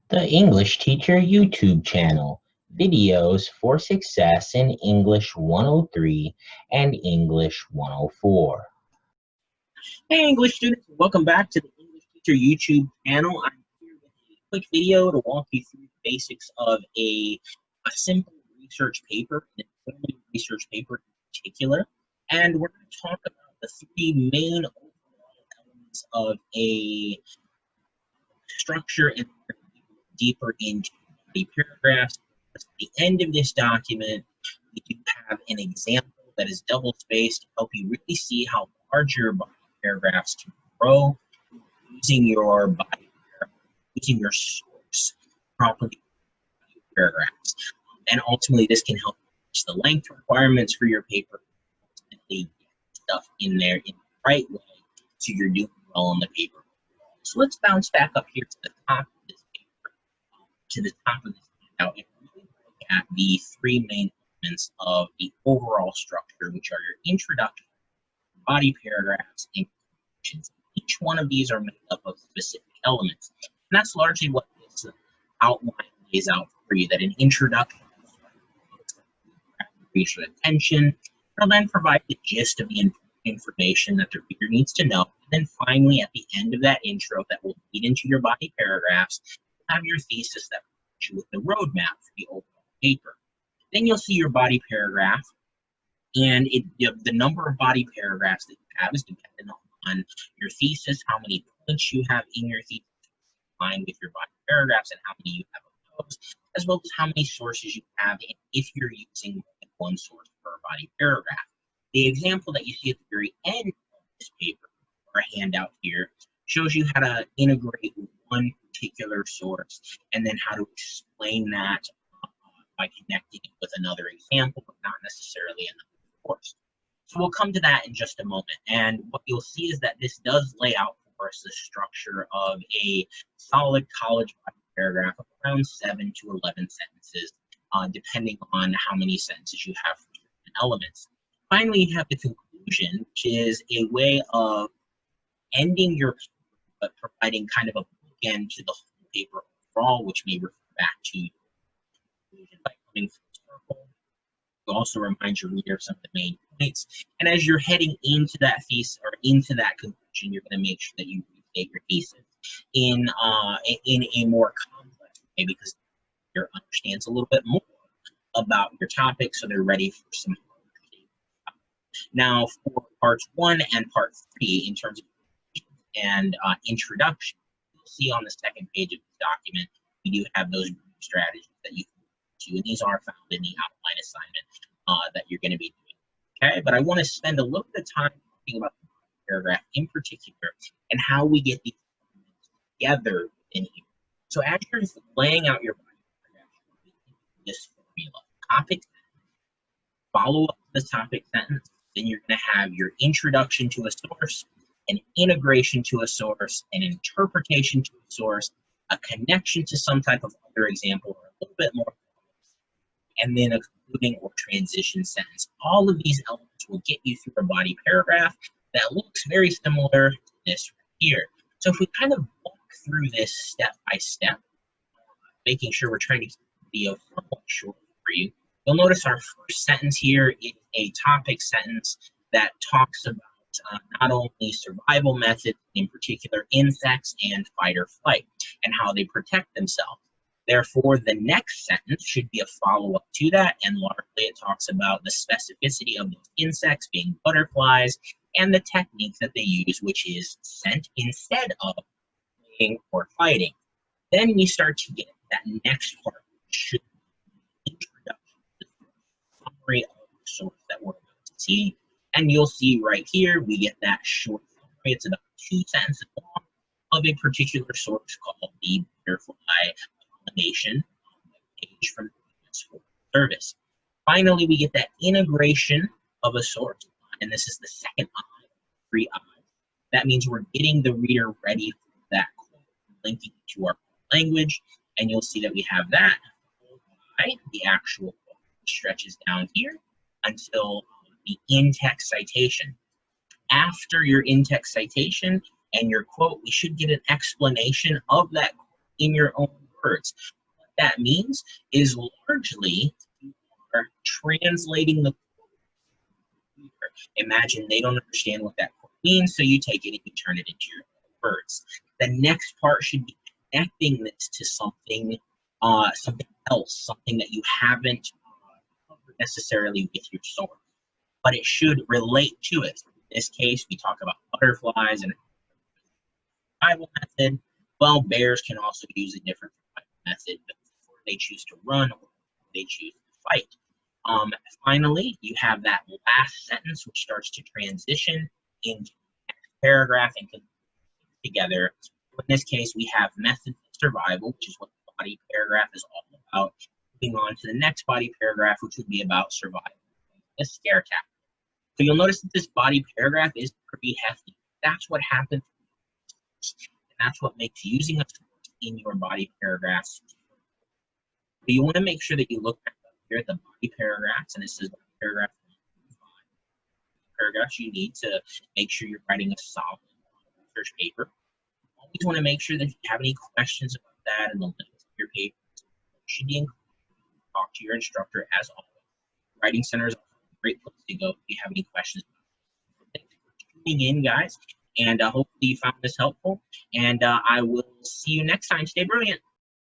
The English Teacher YouTube channel, videos for success in English 103 and English 104. Hey English students, welcome back to the English Teacher YouTube channel. I'm here with a quick video to walk you through the basics of a simple research paper, an informative research paper in particular. And we're going to talk about the three main overall elements of a structure, and we're going to go deeper into the paragraphs. At the end of this document, we do have an example that is double spaced to help you really see how large your body paragraphs can grow using your body paragraph, using your source properly paragraphs. And ultimately, this can help reach the length requirements for your paper, ultimately get stuff in there in the right way so you're doing well on the paper. So let's bounce back up here to the top of this paper, to the top of this handout, and really look at the three main elements of the overall structure, which are your introduction, body paragraphs, and conclusions. Each one of these are made up of specific elements. And that's largely what this outline lays out for you, that an introduction reach your attention. It'll then provide the gist of the information that the reader needs to know. And then finally, at the end of that intro that will lead into your body paragraphs, you'll have your thesis that provides you with the roadmap for the overall paper. Then you'll see your body paragraph, and the number of body paragraphs that you have is dependent on your thesis, how many points you have in your thesis in line with your body paragraphs, and how many you have of those, as well as how many sources you have, and if you're using one source per body paragraph. The example that you see at the very end of this paper, or a handout here, shows you how to integrate one particular source and then how to explain that by connecting it with another example, but not necessarily another source. So we'll come to that in just a moment. And what you'll see is that this does lay out for us the structure of a solid college body paragraph of around 7 to 11 sentences, depending on how many sentences you have for different elements. Finally, you have the conclusion, which is a way of ending your paper, but providing kind of a bookend to the whole paper overall, which may refer back to your conclusion by coming full circle. You also remind your reader of some of the main points. And as you're heading into that thesis or into that conclusion, you're going to make sure that you restate your thesis in a more complex way, because your reader understands a little bit more about your topic, so they're ready for some. Now, for parts 1 and part 3, in terms of and introduction, you'll see on the second page of the document, we do have those strategies that you can do, and these are found in the outline assignment that you're going to be doing. Okay, but I want to spend a little bit of time talking about the paragraph in particular and how we get these together in here. So as you're laying out your body paragraph, this formula: topic, follow up the topic sentence. Then you're going to have your introduction to a source, an integration to a source, an interpretation to a source, a connection to some type of other example, or a little bit more, and then a concluding or transition sentence. All of these elements will get you through a body paragraph that looks very similar to this right here. So if we kind of walk through this step by step, making sure we're trying to keep the video somewhat short for you, you'll notice our first sentence here is a topic sentence that talks about not only survival methods, in particular insects and fight or flight, and how they protect themselves. Therefore, the next sentence should be a follow-up to that, and largely it talks about the specificity of those insects, being butterflies, and the technique that they use, which is scent instead of fleeing or fighting. Then we start to get that next part, which should be introduction to the summary of the source that we're about to see. And you'll see right here, we get that short summary. It's about 2 sentences long of a particular source called the butterfly pollination page from the US Forest Service. Finally, we get that integration of a source, and this is the second I, 3 I's. That means we're getting the reader ready for that quote, linking to our language, and you'll see that we have that by the actual quote, which stretches down here until the in-text citation. After your in-text citation and your quote, we should get an explanation of that quote in your own words. What that means is largely you are translating the quote. Imagine they don't understand what that quote means, so you take it and you turn it into your words. The next part should be connecting this to something, something else, something that you haven't covered necessarily with your source, but it should relate to it. In this case, we talk about butterflies and survival method. Well, bears can also use a different survival method before they choose to run or they choose to fight. Finally, you have that last sentence, which starts to transition into the next paragraph and together. In this case, we have methods of survival, which is what the body paragraph is all about. Moving on to the next body paragraph, which would be about survival, a scare tactic. So you'll notice that this body paragraph is pretty hefty. That's what happens, and that's what makes using a source in your body paragraphs. But you want to make sure that you look back up here at the body paragraphs, and this is paragraph 1 paragraphs you need to make sure you're writing a solid research paper. You always want to make sure that if you have any questions about that and the links to your paper, you should be included. Talk to your instructor as always. Writing Center is a great place to go if you have any questions. Thanks for tuning in, guys, and hopefully you found this helpful. And I will see you next time. Stay brilliant.